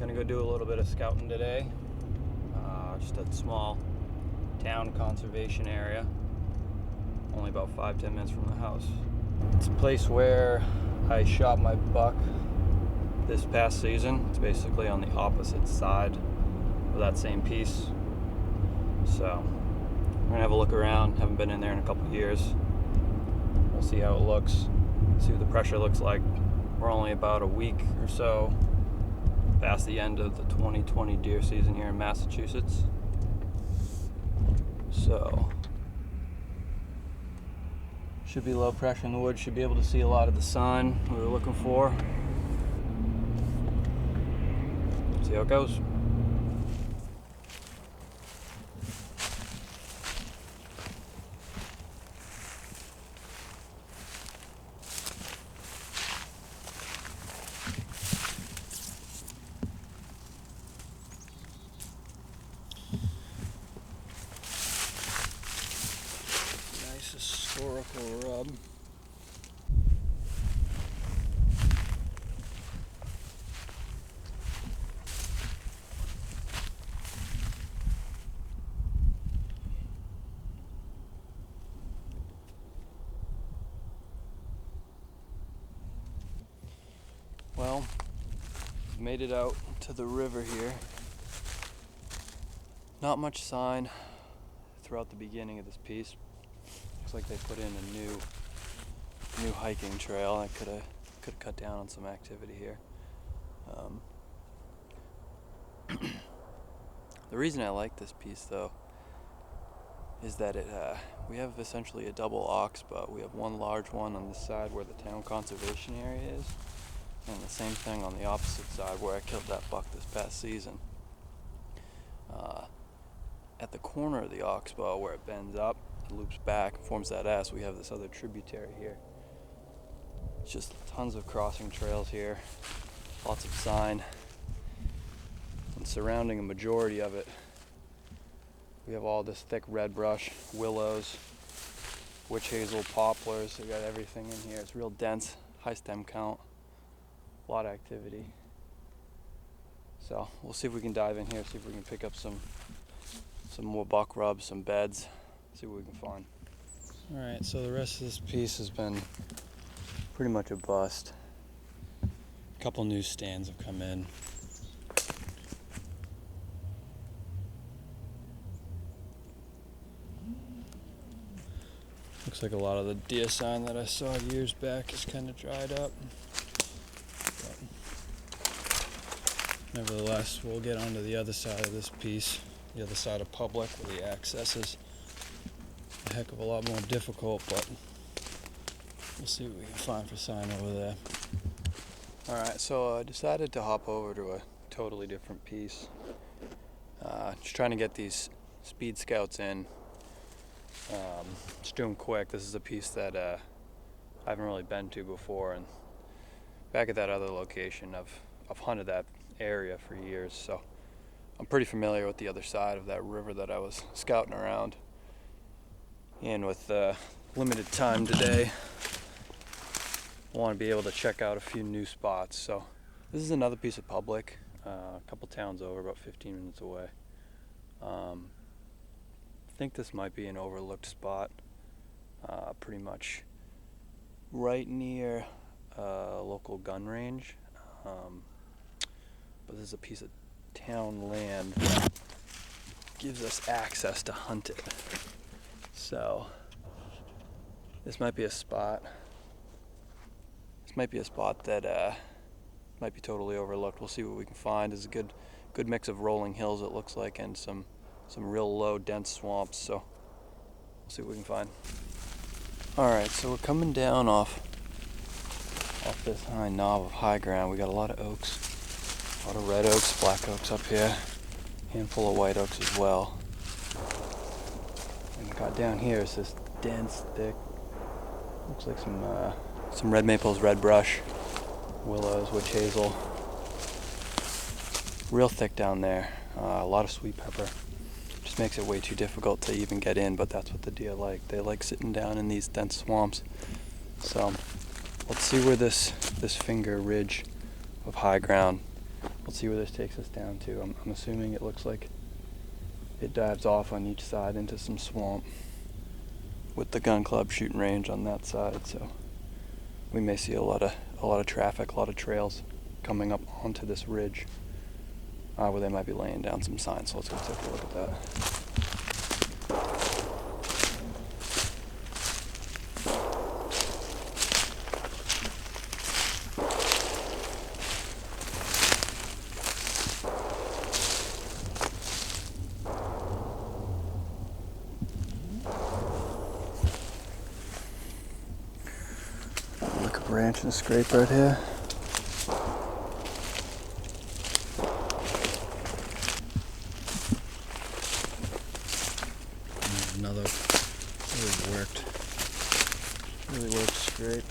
Gonna go do a little bit of scouting today. Just a small town conservation area, only about 5-10 minutes from the house. It's a place where I shot my buck this past season. It's basically on the opposite side of that same piece. So we're gonna have a look around. Haven't been in there in a couple of years. We'll see how it looks, see what the pressure looks like. We're only about a week or so past the end of the 2020 deer season here in Massachusetts. So should be low pressure in the woods, should be able to see a lot of the sun we were looking for. See how it goes. Nice historical rub. Well, made it out to the river here. Not much sign throughout the beginning of this piece. Looks like they put in a new hiking trail. I could have cut down on some activity here. The reason I like this piece, though, is that we have essentially a double oxbow. We have one large one on the side where the town conservation area is, and the same thing on the opposite side where I killed that buck this past season. At the corner of the oxbow where it bends up, it loops back, forms that S, we have this other tributary here. It's just tons of crossing trails here, lots of sign, and surrounding a majority of it, we have all this thick red brush, willows, witch hazel, poplars. We got everything in here. It's real dense, high stem count, a lot of activity. So we'll see if we can dive in here, see if we can pick up some more buck rubs, some beds, see what we can find. All right, so the rest of this piece has been pretty much a bust. A couple new stands have come in. Looks like a lot of the deer sign that I saw years back is kind of dried up. But nevertheless, we'll get onto the other side of this piece, the other side of public, where the access is a heck of a lot more difficult, but we'll see what we can find for sign over there. Alright, so I decided to hop over to a totally different piece. Just trying to get these speed scouts in. Just doing quick. This is a piece that I haven't really been to before, and back at that other location I've hunted that area for years, so I'm pretty familiar with the other side of that river that I was scouting around. And with limited time today, I want to be able to check out a few new spots. So this is another piece of public, a couple towns over, about 15 minutes away. I think this might be an overlooked spot, pretty much right near a local gun range. But this is a piece of town land that gives us access to hunt it. So this might be a spot. This might be a spot that might be totally overlooked. We'll see what we can find. There's a good mix of rolling hills, it looks like, and some real low, dense swamps. So we'll see what we can find. All right, so we're coming down off this high knob of high ground. We got a lot of oaks, a lot of red oaks, black oaks up here, handful of white oaks as well. And we got down here is this dense, thick, looks like some red maples, red brush, willows, witch hazel. Real thick down there. A lot of sweet pepper. Just makes it way too difficult to even get in, but that's what the deer like. They like sitting down in these dense swamps. So let's see where this finger ridge of high ground we'll see where this takes us down to. I'm assuming it looks like it dives off on each side into some swamp with the gun club shooting range on that side, so we may see a lot of traffic, a lot of trails coming up onto this ridge where they might be laying down some signs. So let's go take a look at that. Look, a branch and a scrape right here. Another really worked scrape.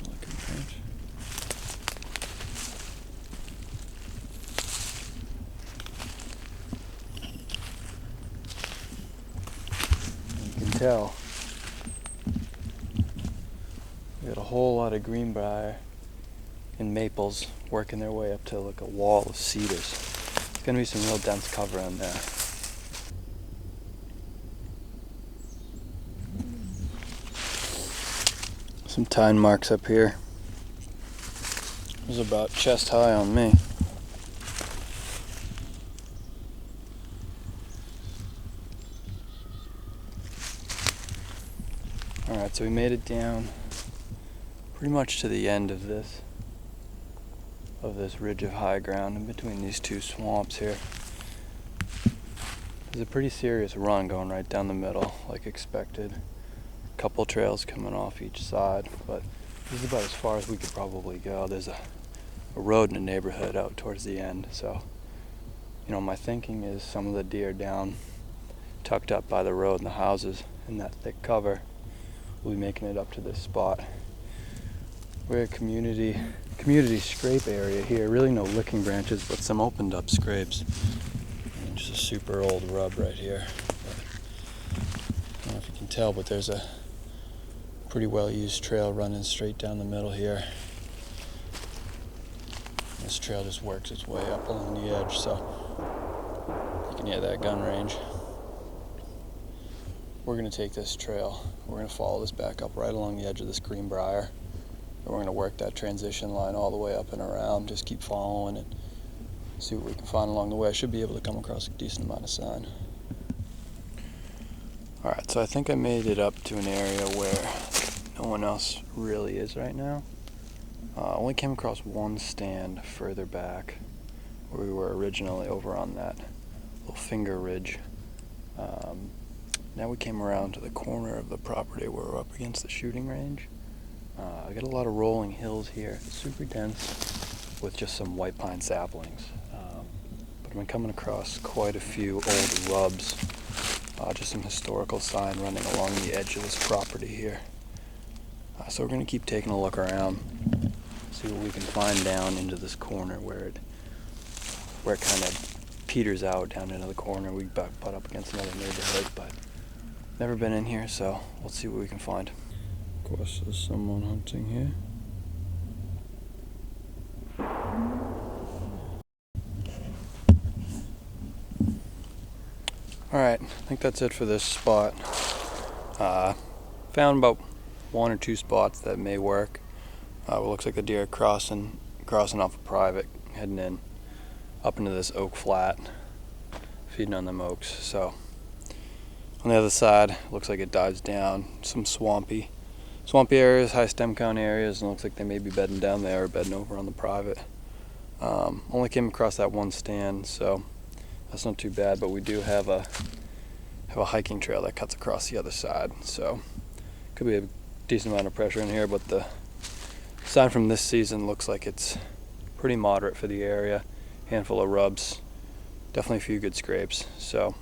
Look at branch. You can tell we got a whole lot of greenbrier and maples working their way up to like a wall of cedars. It's gonna be some real dense cover in there. Some tine marks up here. It was about chest high on me. Alright, so we made it down pretty much to the end of this ridge of high ground in between these two swamps here. There's a pretty serious run going right down the middle, like expected. A couple trails coming off each side, but this is about as far as we could probably go. There's a road in the neighborhood out towards the end, so my thinking is some of the deer down tucked up by the road and the houses in that thick cover will be making it up to this spot. We're a community scrape area here. Really no licking branches, but some opened up scrapes. And just a super old rub right here. I don't know if you can tell, but there's a pretty well used trail running straight down the middle here. This trail just works its way up along the edge, so you can hear that gun range. We're going to take this trail. We're going to follow this back up right along the edge of this greenbrier. And we're going to work that transition line all the way up and around. Just keep following it. See what we can find along the way. I should be able to come across a decent amount of sign. Alright, so I think I made it up to an area where no one else really is right now. I only came across one stand further back where we were originally, over on that little finger ridge. Now we came around to the corner of the property where we're up against the shooting range. I got a lot of rolling hills here, super dense with just some white pine saplings. But I've been coming across quite a few old rubs, just some historical sign running along the edge of this property here. So we're going to keep taking a look around, see what we can find down into this corner where it kind of peters out down into the corner. We butt up against another neighborhood, but never been in here, so let's see what we can find. Of course, there's someone hunting here. Alright, I think that's it for this spot. Found about one or two spots that may work. It looks like the deer are crossing off a private, heading in up into this oak flat, feeding on them oaks. So on the other side, looks like it dives down some swampy areas, high stem count areas, and looks like they may be bedding down there or bedding over on the private. Only came across that one stand, so that's not too bad, but we do have a hiking trail that cuts across the other side, so could be a decent amount of pressure in here, but the sign from this season looks like it's pretty moderate for the area. Handful of rubs, definitely a few good scrapes, so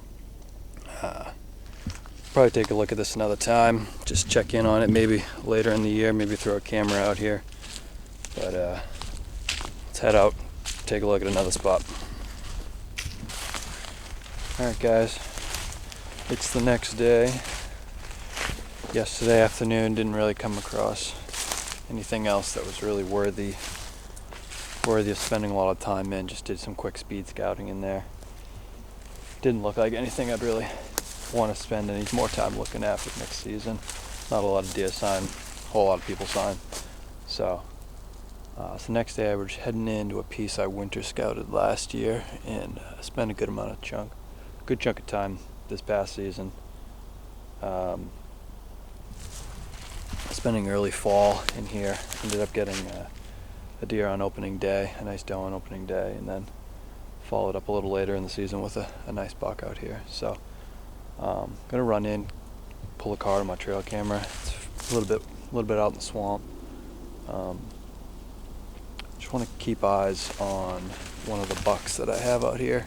probably take a look at this another time, just check in on it maybe later in the year, maybe throw a camera out here, but let's head out, take a look at another spot. Alright guys, it's the next day. Yesterday afternoon didn't really come across anything else that was really worthy of spending a lot of time in. Just did some quick speed scouting in there. Didn't look like anything I'd really want to spend any more time looking at for next season. Not a lot of deer sign, a whole lot of people sign. So the next day I was heading into a piece I winter scouted last year, and spent a good chunk of time this past season. Spending early fall in here. Ended up getting a deer on opening day, a nice doe on opening day, and then followed up a little later in the season with a nice buck out here. So gonna run in, pull a card on my trail camera. It's a little bit out in the swamp. Just want to keep eyes on one of the bucks that I have out here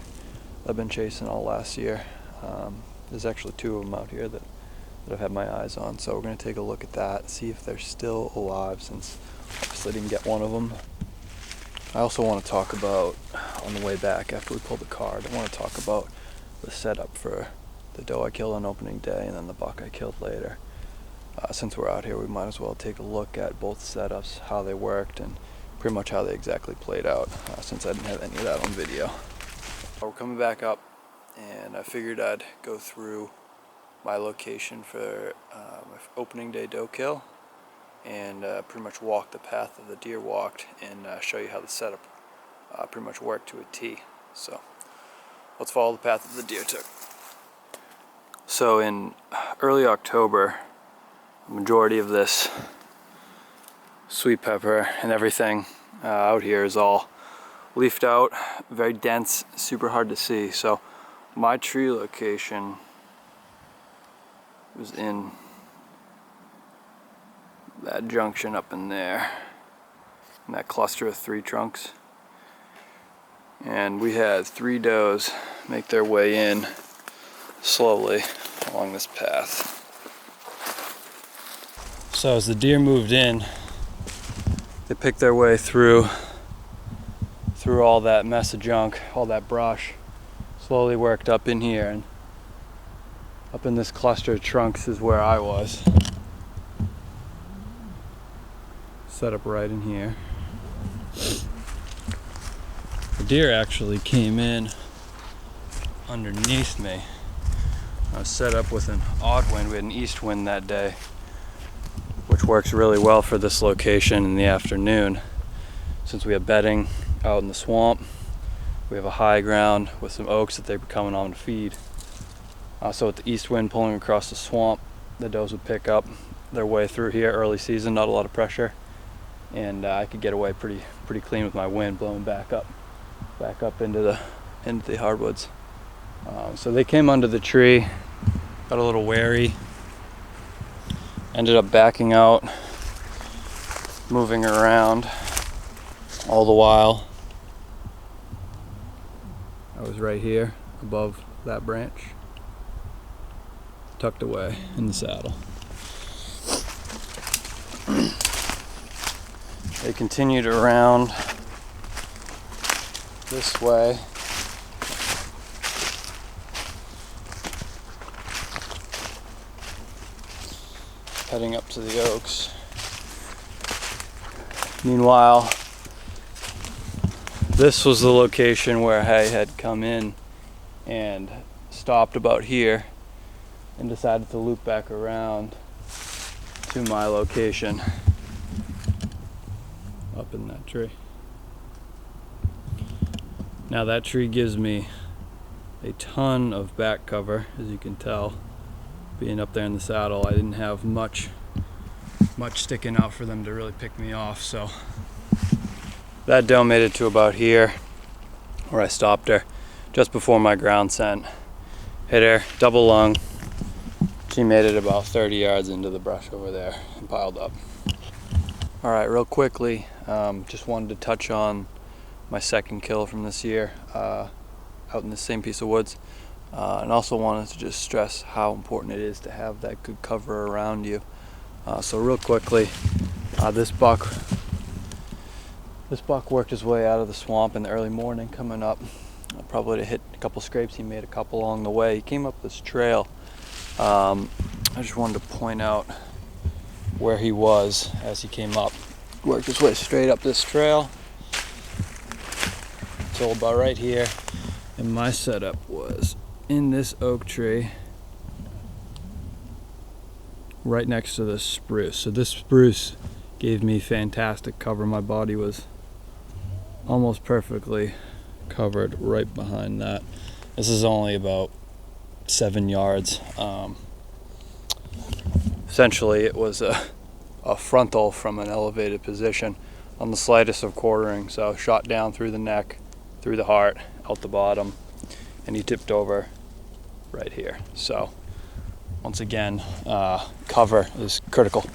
I've been chasing all last year. There's actually two of them out here that I've had my eyes on, so we're going to take a look at that, see if they're still alive, since obviously I didn't get one of them. I also want to talk about, on the way back after we pulled the card, I want to talk about the setup for the doe I killed on opening day and then the buck I killed later. Since we're out here, we might as well take a look at both setups, how they worked, and pretty much how they exactly played out, since I didn't have any of that on video. We're coming back up, and I figured I'd go through my location for my opening day doe kill, and pretty much walk the path that the deer walked, and show you how the setup pretty much worked to a T. So let's follow the path that the deer took. So in early October, the majority of this sweet pepper and everything out here is all leafed out, very dense, super hard to see. So my tree location was in that junction up in there, in that cluster of 3 trunks. And we had 3 does make their way in slowly along this path. So as the deer moved in, they picked their way through all that mess of junk, all that brush, slowly worked up in here, and up in this cluster of trunks is where I was. Set up right in here. The deer actually came in underneath me. I was set up with an odd wind. We had an east wind that day, which works really well for this location in the afternoon. Since we have bedding out in the swamp, we have a high ground with some oaks that they're coming on to feed. So with the east wind pulling across the swamp, the does would pick up their way through here early season, not a lot of pressure, and I could get away pretty clean with my wind blowing back up into the hardwoods. So they came under the tree, got a little wary, ended up backing out, moving around all the while. I was right here above that branch, tucked away in the saddle. They continued around this way, heading up to the oaks. Meanwhile, this was the location where I had come in and stopped about here and decided to loop back around to my location up in that tree. Now that tree gives me a ton of back cover, as you can tell. Being up there in the saddle, I didn't have much sticking out for them to really pick me off, so that doe made it to about here where I stopped her just before my ground scent. Hit her double lung. She made it about 30 yards into the brush over there and piled up. All right, real quickly, just wanted to touch on my second kill from this year out in the same piece of woods, and also wanted to just stress how important it is to have that good cover around you. So real quickly, this buck worked his way out of the swamp in the early morning, coming up probably to hit a couple scrapes. He made a couple along the way. He came up this trail. I just wanted to point out where he was as he came up. worked his way straight up this trail till about right here. And my setup was in this oak tree right next to this spruce. So this spruce gave me fantastic cover. My body was almost perfectly covered right behind that. This is only about 7 yards. Essentially it was a frontal from an elevated position on the slightest of quartering. So shot down through the neck, through the heart, out the bottom, and he tipped over right here. So once again, cover is critical.